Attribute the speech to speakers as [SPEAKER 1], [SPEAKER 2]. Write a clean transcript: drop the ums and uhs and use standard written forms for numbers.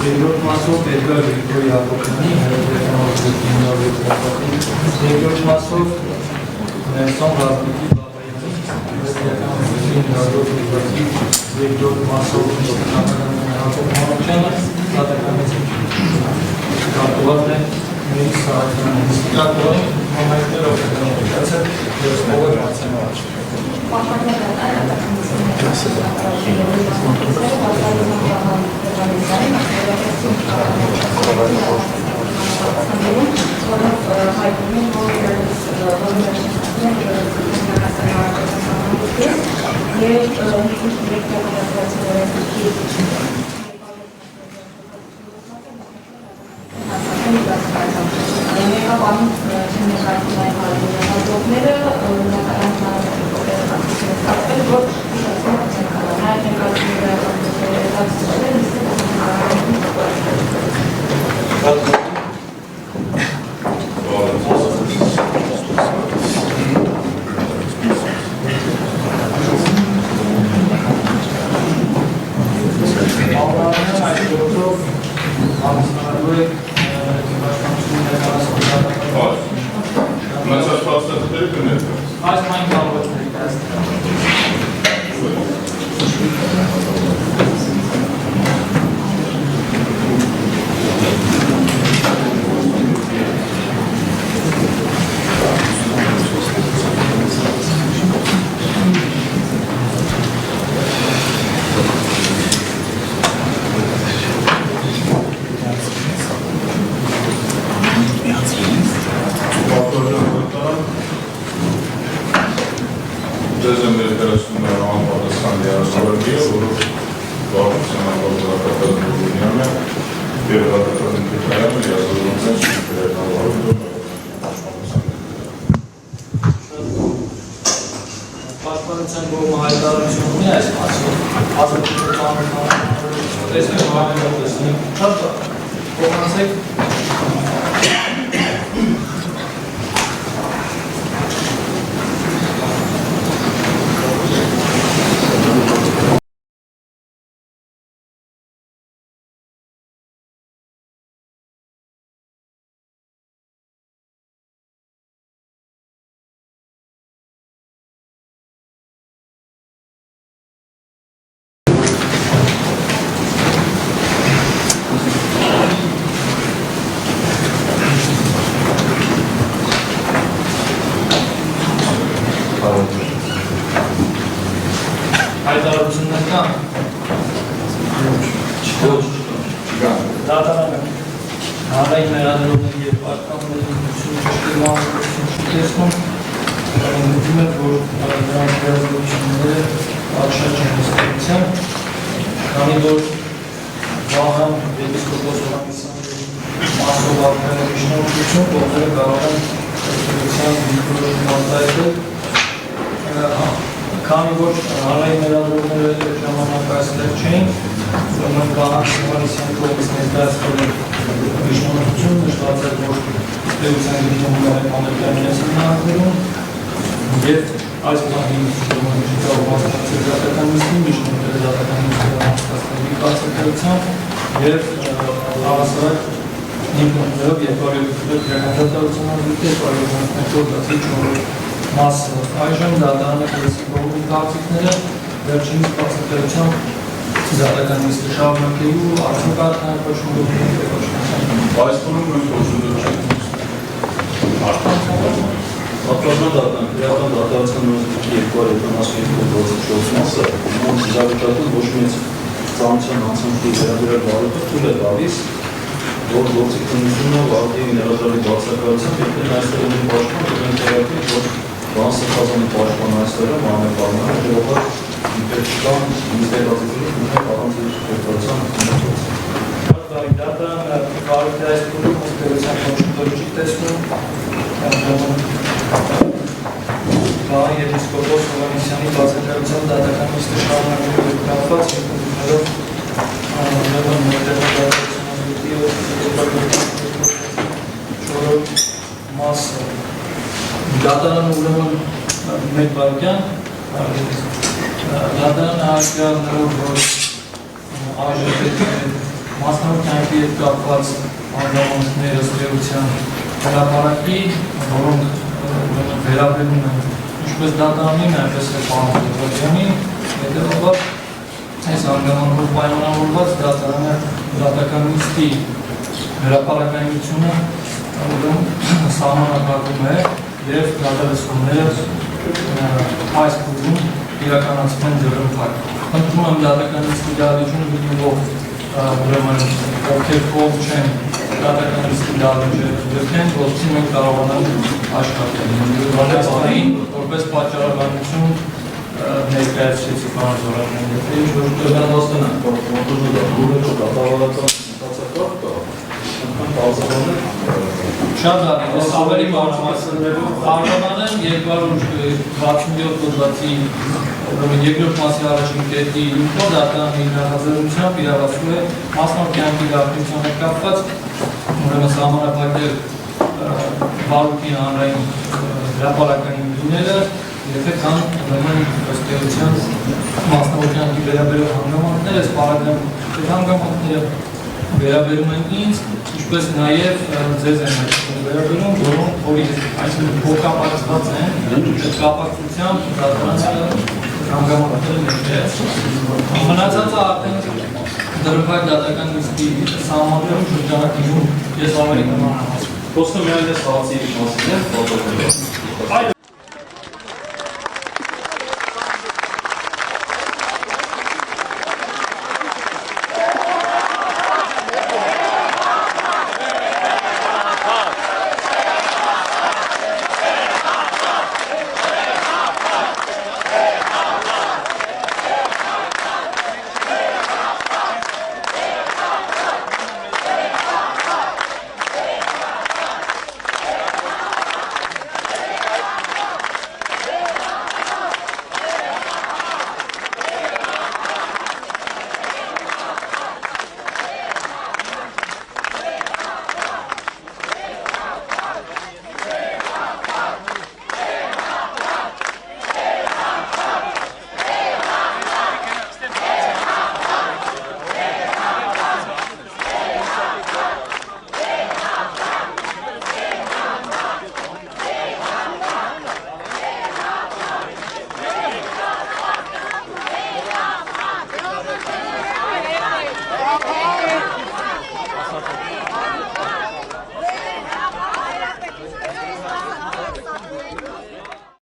[SPEAKER 1] Երկրորդ մասով Էդգար Վիկտորի Հակոբյանի երկրորդ մասով Ներսոն Ռազմիկի Բաբայանի երկրորդ մասով Հակոբ Մանուկյանը դատականեցին կարգված է Մերիս Սարակյանը կարգված համայնքներով
[SPEAKER 2] Data,
[SPEAKER 1] տեսնում Գահ եպիսկոպոս Հովհաննիսյանի բացակայությամբ դատական նիստը շարունակելու հետ կապված երկրներով ուրեմն չորրորդ մասը դատարանը ուրեմն մեկ վայրկյան դատարանը հայտարարելով որ մասնավոր կյանքի հետ կապված անձնավորները ստեղծության հրապարակի, որոնք վերաբերում են ինչպես դատարանին, այնպես էլ պարոն Տեր-Պետրյանին, հետևաբար այս հանգամանքով պայմանավորված դատարանը դատական նիստի հրապարակայնությունը սահմանափակում է և դատալսումները այս փուլում իրականացվում են ձեռնափակ։ Խնդրում եմ դատական նիստի դահլիճում գտնվող ուրեմն ովքեր կողմ չեն դատական նիստի դահլիճը ձեռքեն, որպեսզի մենք կարողանանք աշխատել։ Որպես պատճառաբանություն ներկայացրեցի պարոն Զոհրաբյան, շատ լավ, ես ավելի մանրամասն եմ 267 հոդվածի երկրորդ մասի առաջին կետի ինքնո դատարանի նախաձեռնությամբ իրավասում է մասնավոր կյանքի գաղտնիության հետ կապված ուրեմն սահմանափակել վարույթի հանրային հրապարակային դուները եթե կան ուրեմն ըստ էության մասնավոր կյանքի վերաբերող հանգամանքներ, այս հանգամանքները վերաբերում են ինձ, ինչպես նաև ձեզ են վերաբերում, որոնք այսինքն փոխկապակցված են այդ կապակցությամբ դատարանը հանգամանքները ներկայացնում։ Մնացածը արդեն դրվագ դատական նիստի սահմաններում շրջանակներում ես ավելի կմանամ։
[SPEAKER 2] Խոսքը միայն ես հարցի մասին եմ,
[SPEAKER 1] այո,